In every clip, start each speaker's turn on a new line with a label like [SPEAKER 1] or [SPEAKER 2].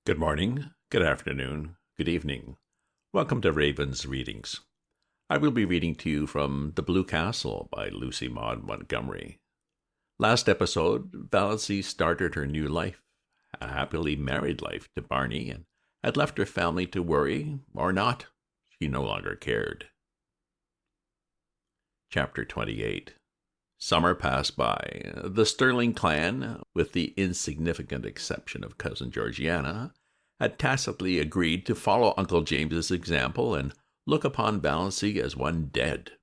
[SPEAKER 1] Good morning, good afternoon, good evening. Welcome to Raven's Readings. I will be reading to you from The Blue Castle by Lucy Maude Montgomery. Last episode, Valancy started her new life, a happily married life to Barney, and had left her family to worry, or not. She no longer cared. Chapter 28. Summer passed by. The Sterling clan, with the insignificant exception of Cousin Georgiana, had tacitly agreed to follow Uncle James's example and look upon Valancy as one dead.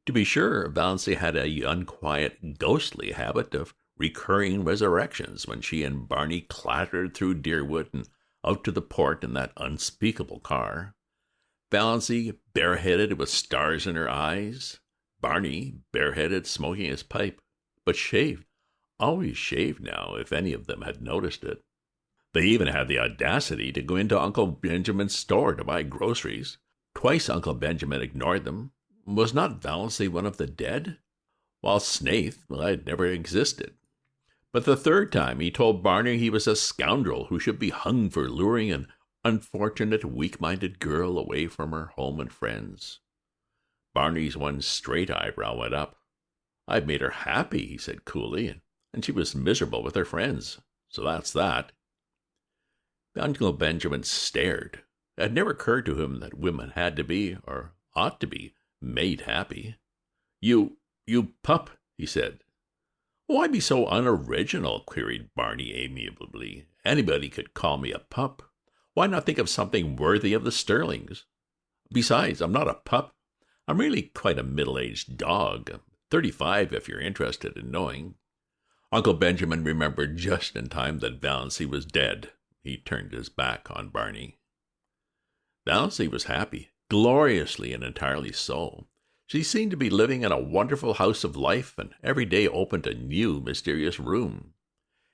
[SPEAKER 1] To be sure, Valancy had a unquiet, ghostly habit of recurring resurrections when she and Barney clattered through Deerwood and out to the port in that unspeakable car. Valancy, bareheaded with stars in her eyes, Barney, bareheaded, smoking his pipe, but shaved, always shaved now, if any of them had noticed it. They even had the audacity to go into Uncle Benjamin's store to buy groceries. Twice Uncle Benjamin ignored them. Was not Valancy one of the dead? While Snaith had never existed. But the third time he told Barney he was a scoundrel who should be hung for luring an unfortunate, weak-minded girl away from her home and friends. Barney's one straight eyebrow went up. "I've made her happy," he said coolly, "and she was miserable with her friends. So that's that." Uncle Benjamin stared. It had never occurred to him that women had to be, or ought to be, made happy. You pup," he said. "Why be so unoriginal?" queried Barney amiably. "Anybody could call me a pup. Why not think of something worthy of the Sterlings? Besides, I'm not a pup. I'm really quite a middle-aged dog. 35, if you're interested in knowing." Uncle Benjamin remembered just in time that Valancy was dead. He turned his back on Barney. Valancy was happy, gloriously and entirely so. She seemed to be living in a wonderful house of life, and every day opened a new mysterious room.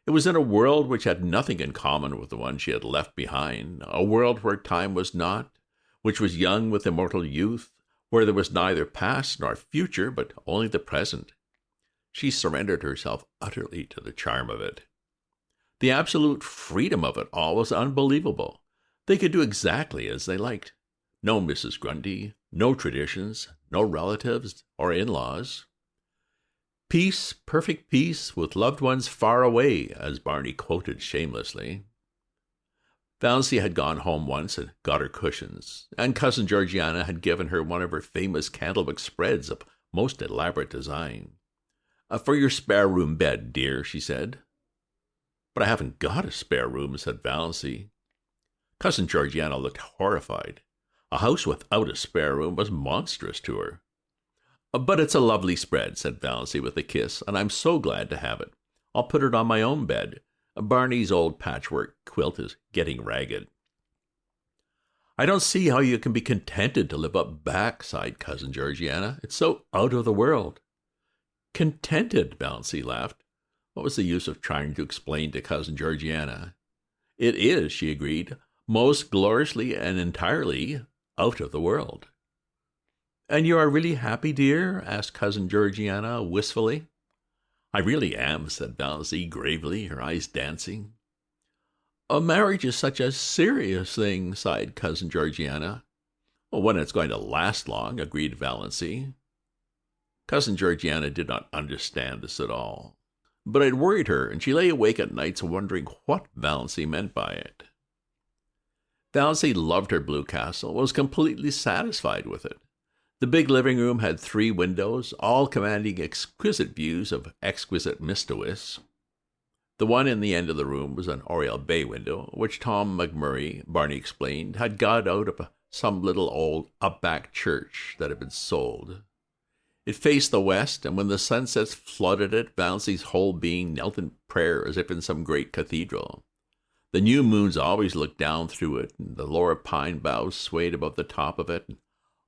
[SPEAKER 1] It was in a world which had nothing in common with the one she had left behind, a world where time was not, which was young with immortal youth, where there was neither past nor future, but only the present. She surrendered herself utterly to the charm of it. The absolute freedom of it all was unbelievable. They could do exactly as they liked. No Mrs. Grundy, no traditions, no relatives or in-laws. "Peace, perfect peace, with loved ones far away," as Barney quoted shamelessly. Valancy had gone home once and got her cushions, and Cousin Georgiana had given her one of her famous candlewick spreads of most elaborate design. "For your spare room bed, dear," she said. "But I haven't got a spare room," said Valancy. Cousin Georgiana looked horrified. A house without a spare room was monstrous to her. "But it's a lovely spread," said Valancy with a kiss, "and I'm so glad to have it. I'll put it on my own bed. Barney's old patchwork quilt is getting ragged." "I don't see how you can be contented to live up back," sighed Cousin Georgiana. "It's so out of the world." "Contented?" Valancy laughed. What was the use of trying to explain to Cousin Georgiana? "It is," she agreed, "most gloriously and entirely out of the world." "And you are really happy, dear?" asked Cousin Georgiana wistfully. "I really am," said Valancy gravely, her eyes dancing. "A marriage is such a serious thing," sighed Cousin Georgiana. "When it's going to last long," agreed Valancy. Cousin Georgiana did not understand this at all, but it worried her, and she lay awake at nights wondering what Valancy meant by it. Valancy loved her blue castle, was completely satisfied with it. The big living room had 3 windows, all commanding exquisite views of exquisite Mistowis. The one in the end of the room was an oriel bay window, which Tom McMurray, Barney explained, had got out of some little old up-back church that had been sold. It faced the west, and when the sunsets flooded it, Valancy's whole being knelt in prayer as if in some great cathedral. The new moons always looked down through it, and the lower pine boughs swayed above the top of it, and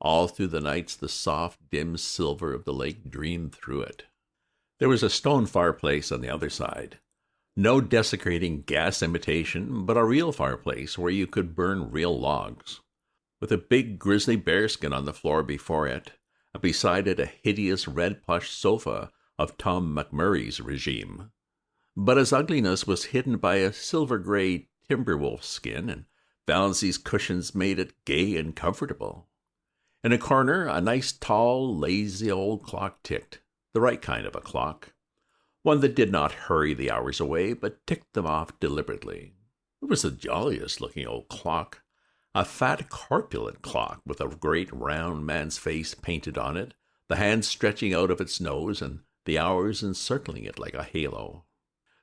[SPEAKER 1] all through the nights the soft, dim silver of the lake dreamed through it. There was a stone fireplace on the other side. No desecrating gas imitation, but a real fireplace where you could burn real logs, with a big grizzly bearskin on the floor before it, and beside it a hideous red plush sofa of Tom McMurray's regime. But its ugliness was hidden by a silver-gray timber wolf skin, and Valancy's cushions made it gay and comfortable. In a corner, a nice, tall, lazy old clock ticked, the right kind of a clock, one that did not hurry the hours away, but ticked them off deliberately. It was the jolliest-looking old clock, a fat, corpulent clock with a great round man's face painted on it, the hands stretching out of its nose, and the hours encircling it like a halo.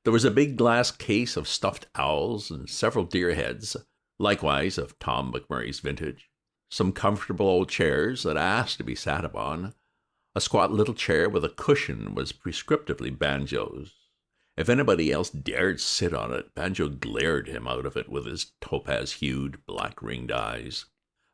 [SPEAKER 1] There was a big glass case of stuffed owls and several deer heads, likewise of Tom McMurray's vintage, some comfortable old chairs that asked to be sat upon. A squat little chair with a cushion was prescriptively Banjo's. If anybody else dared sit on it, Banjo glared him out of it with his topaz-hued, black-ringed eyes.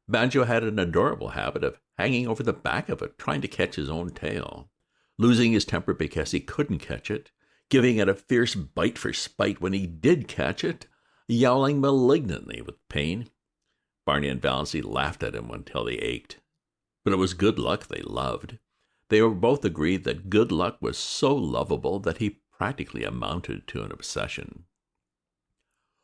[SPEAKER 1] Banjo had an adorable habit of hanging over the back of it, trying to catch his own tail, losing his temper because he couldn't catch it, giving it a fierce bite for spite when he did catch it, yowling malignantly with pain. Barney and Valancy laughed at him until they ached. But it was Good Luck they loved. They were both agreed that Good Luck was so lovable that he practically amounted to an obsession.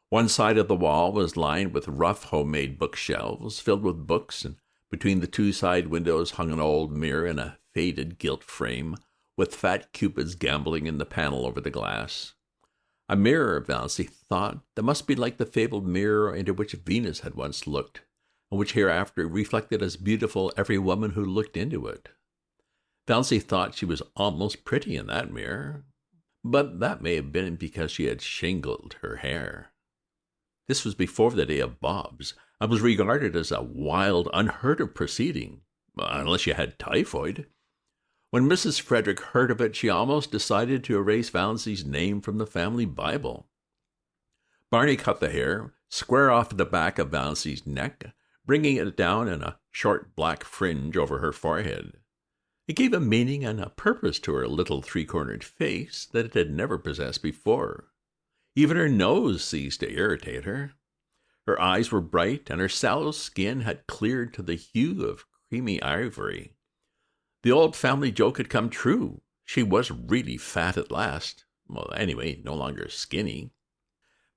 [SPEAKER 1] One side of the wall was lined with rough homemade bookshelves filled with books, and between the two side windows hung an old mirror in a faded gilt frame, with fat cupids gambling in the panel over the glass. A mirror, Valancy thought, that must be like the fabled mirror into which Venus had once looked, and which hereafter reflected as beautiful every woman who looked into it. Valancy thought she was almost pretty in that mirror, but that may have been because she had shingled her hair. This was before the day of bobs, and was regarded as a wild, unheard-of proceeding, unless you had typhoid. When Mrs. Frederick heard of it, she almost decided to erase Valancy's name from the family Bible. Barney cut the hair square off the back of Valancy's neck, bringing it down in a short black fringe over her forehead. It gave a meaning and a purpose to her little three-cornered face that it had never possessed before. Even her nose ceased to irritate her. Her eyes were bright, and her sallow skin had cleared to the hue of creamy ivory. The old family joke had come true. She was really fat at last. Well, anyway, no longer skinny.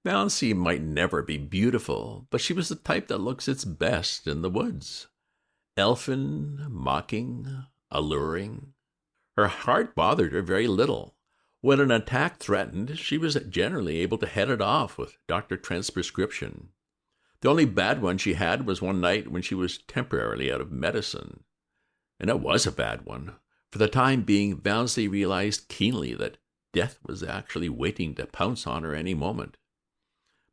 [SPEAKER 1] Valancy might never be beautiful, but she was the type that looks its best in the woods. Elfin, mocking, alluring. Her heart bothered her very little. When an attack threatened, she was generally able to head it off with Dr. Trent's prescription. The only bad one she had was one night when she was temporarily out of medicine. And it was a bad one. For the time being, Valancy realized keenly that death was actually waiting to pounce on her any moment.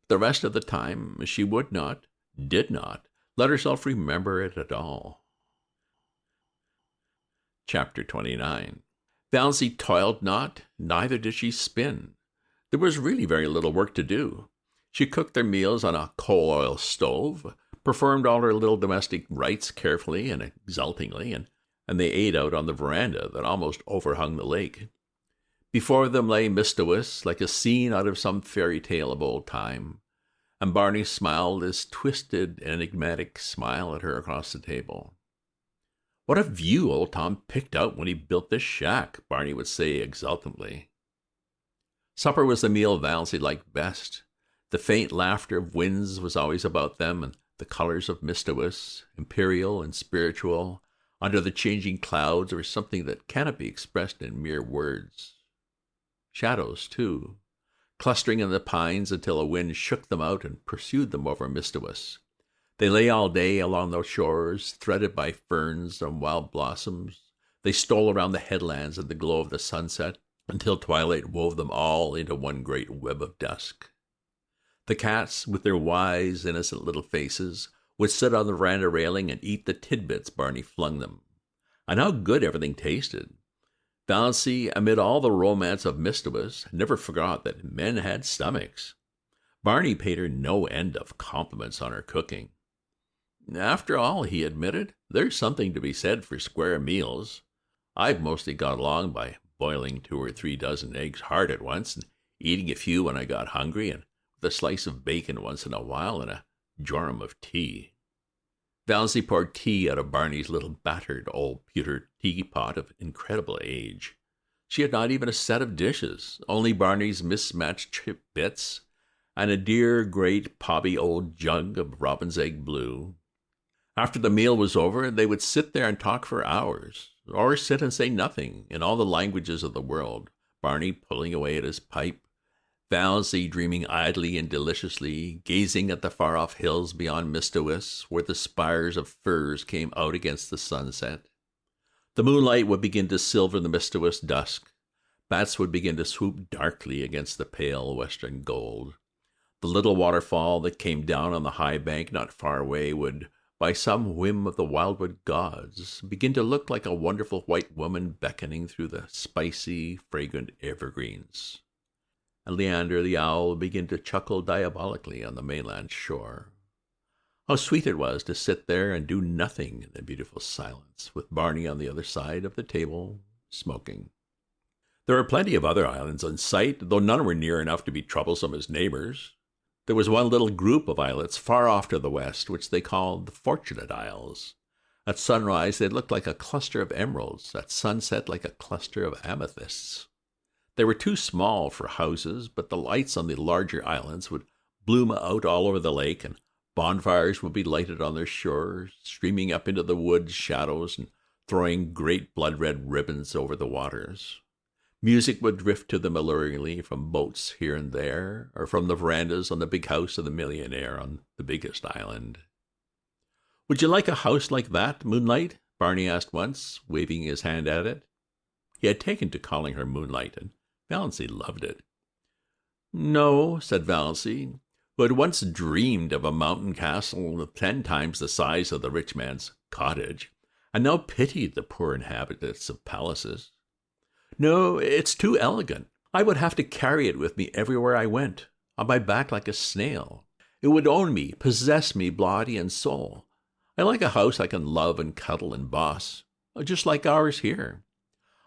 [SPEAKER 1] The rest of the time, she would not, did not, let herself remember it at all. Chapter 29. Valancy toiled not, neither did she spin. There was really very little work to do. She cooked their meals on a coal-oil stove, performed all her little domestic rites carefully and exultingly, and they ate out on the veranda that almost overhung the lake. Before them lay Mistawis, like a scene out of some fairy tale of old time, and Barney smiled his twisted, enigmatic smile at her across the table. "What a view old Tom picked out when he built this shack," Barney would say exultantly. Supper was the meal Valancy liked best. The faint laughter of winds was always about them, and the colors of Mistawis, imperial and spiritual, under the changing clouds, were something that cannot be expressed in mere words. Shadows, too, clustering in the pines until a wind shook them out and pursued them over Mistawis. They lay all day along those shores, threaded by ferns and wild blossoms. They stole around the headlands in the glow of the sunset until twilight wove them all into one great web of dusk. The cats, with their wise, innocent little faces, would sit on the veranda railing and eat the tidbits Barney flung them. And how good everything tasted! Valancy, amid all the romance of Mistawis, never forgot that men had stomachs. Barney paid her no end of compliments on her cooking. "After all," he admitted, "there's something to be said for square meals. I've mostly got along by boiling 2 or 3 dozen eggs hard at once, and eating a few when I got hungry, and with a slice of bacon once in a while, and a jorum of tea." Valancy poured tea out of Barney's little battered old pewter teapot of incredible age. She had not even a set of dishes, only Barney's mismatched chip bits, and a dear, great, pobby old jug of robin's egg blue. After the meal was over, they would sit there and talk for hours, or sit and say nothing in all the languages of the world, Barney pulling away at his pipe, Valancy dreaming idly and deliciously, gazing at the far-off hills beyond Mistawis, where the spires of firs came out against the sunset. The moonlight would begin to silver the Mistawis dusk. Bats would begin to swoop darkly against the pale western gold. The little waterfall that came down on the high bank not far away would, by some whim of the wildwood gods, begin to look like a wonderful white woman beckoning through the spicy, fragrant evergreens. And Leander the owl would begin to chuckle diabolically on the mainland shore. How sweet it was to sit there and do nothing in the beautiful silence, with Barney on the other side of the table, smoking. There were plenty of other islands in sight, though none were near enough to be troublesome as neighbors. There was one little group of islets far off to the west, which they called the Fortunate Isles. At sunrise they looked like a cluster of emeralds, at sunset like a cluster of amethysts. They were too small for houses, but the lights on the larger islands would bloom out all over the lake, and bonfires would be lighted on their shores, streaming up into the wood shadows and throwing great blood-red ribbons over the waters. Music would drift to them alluringly from boats here and there, or from the verandas on the big house of the millionaire on the biggest island. "Would you like a house like that, Moonlight?" Barney asked once, waving his hand at it. He had taken to calling her Moonlight, and Valancy loved it. "No," said Valancy, who had once dreamed of a mountain castle 10 times the size of the rich man's cottage, and now pitied the poor inhabitants of palaces. "No, it's too elegant. I would have to carry it with me everywhere I went, on my back like a snail. It would own me, possess me body and soul. I like a house I can love and cuddle and boss, just like ours here.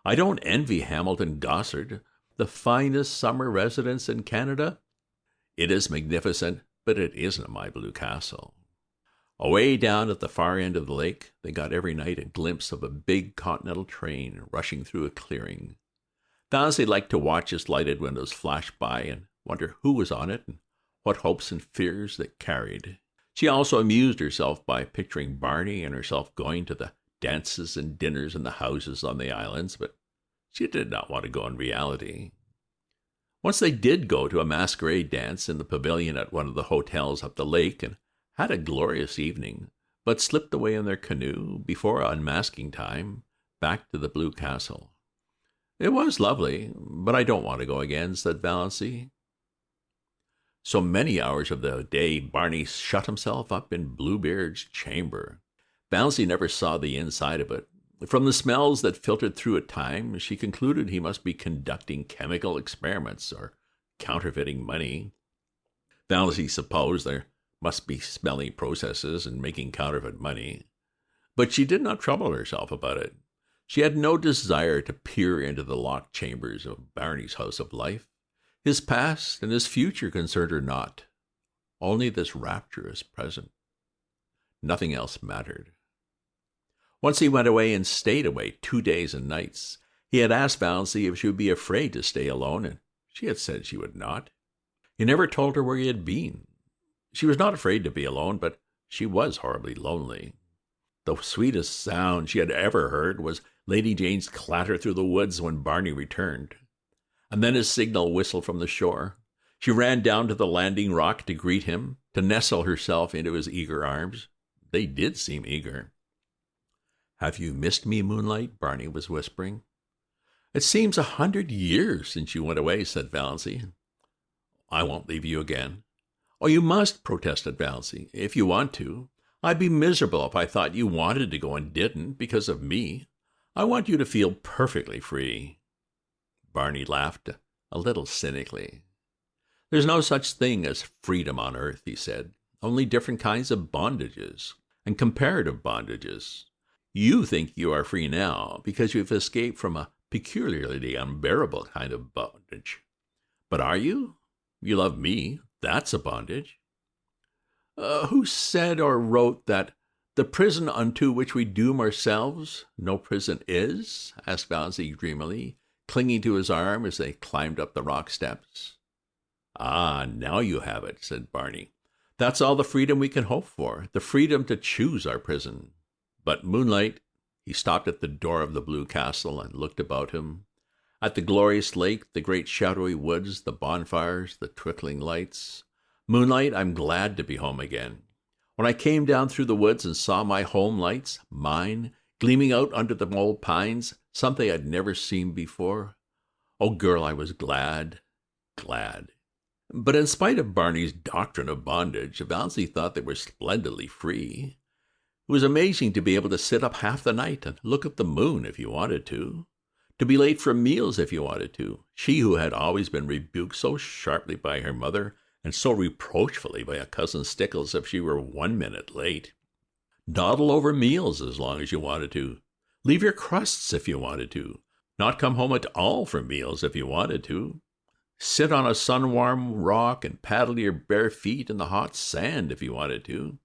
[SPEAKER 1] I don't envy Hamilton Gossard, the finest summer residence in Canada. It is magnificent, but it isn't my blue castle." Away down at the far end of the lake, they got every night a glimpse of a big continental train rushing through a clearing. Valancy liked to watch its lighted windows flash by and wonder who was on it and what hopes and fears it carried. She also amused herself by picturing Barney and herself going to the dances and dinners in the houses on the islands, but she did not want to go in reality. Once they did go to a masquerade dance in the pavilion at one of the hotels up the lake and had a glorious evening, but slipped away in their canoe before unmasking time back to the Blue Castle. "It was lovely, but I don't want to go again," said Valancy. So many hours of the day Barney shut himself up in Bluebeard's chamber. Valancy never saw the inside of it. From the smells that filtered through at times, she concluded he must be conducting chemical experiments or counterfeiting money. Valancy supposed there must be smelly processes in making counterfeit money, but she did not trouble herself about it. She had no desire to peer into the locked chambers of Barney's house of life. His past and his future concerned her not. Only this rapturous present. Nothing else mattered. Once he went away and stayed away 2 days and nights. He had asked Valancy if she would be afraid to stay alone, and she had said she would not. He never told her where he had been. She was not afraid to be alone, but she was horribly lonely. The sweetest sound she had ever heard was Lady Jane's clatter through the woods when Barney returned, and then his signal whistle from the shore. She ran down to the landing rock to greet him, to nestle herself into his eager arms. They did seem eager. "Have you missed me, Moonlight?" Barney was whispering. "It seems 100 years since you went away," said Valancy. "I won't leave you again." "Oh, you must," protested Valancy, "if you want to. I'd be miserable if I thought you wanted to go and didn't, because of me. I want you to feel perfectly free." Barney laughed a little cynically. "There's no such thing as freedom on earth," he said. "Only different kinds of bondages, and comparative bondages. You think you are free now because you've escaped from a peculiarly unbearable kind of bondage. But are you? You love me. That's a bondage." Who said or wrote that the prison unto which we doom ourselves no prison is?" asked Valancy dreamily, clinging to his arm as they climbed up the rock steps. Ah, now you have it, said Barney. That's all the freedom we can hope for, the freedom to choose our prison. But moonlight, he stopped at the door of the blue castle and looked about him. At the glorious lake, the great shadowy woods, the bonfires, the twinkling lights. Moonlight, I'm glad to be home again. When I came down through the woods and saw my home lights, mine, gleaming out under the old pines, something I'd never seen before. Oh, girl, I was glad, glad. But in spite of Barney's doctrine of bondage, Valancy thought they were splendidly free. It was amazing to be able to sit up half the night and look at the moon if you wanted to be late for meals if you wanted to. She who had always been rebuked so sharply by her mother and so reproachfully by a cousin Stickles if she were 1 minute late. Dawdle over meals as long as you wanted to. Leave your crusts if you wanted to. Not come home at all for meals if you wanted to. Sit on a sun-warm rock and paddle your bare feet in the hot sand if you wanted to.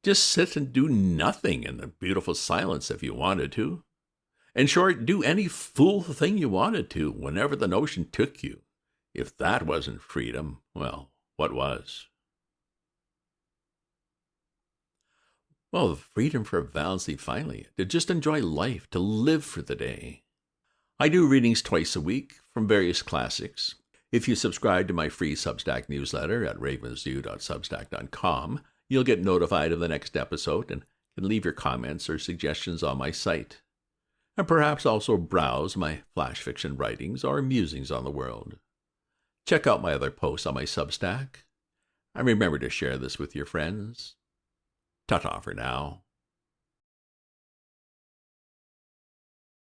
[SPEAKER 1] Just sit and do nothing in the beautiful silence if you wanted to. In short, do any fool thing you wanted to, whenever the notion took you. If that wasn't freedom, well, what was? Well, the freedom for Valancy finally, to just enjoy life, to live for the day. I do readings twice a week from various classics. If you subscribe to my free Substack newsletter at ravensview.substack.com, you'll get notified of the next episode and can leave your comments or suggestions on my site. And perhaps also browse my flash fiction writings or musings on the world. Check out my other posts on my Substack. And remember to share this with your friends. Ta-ta for now.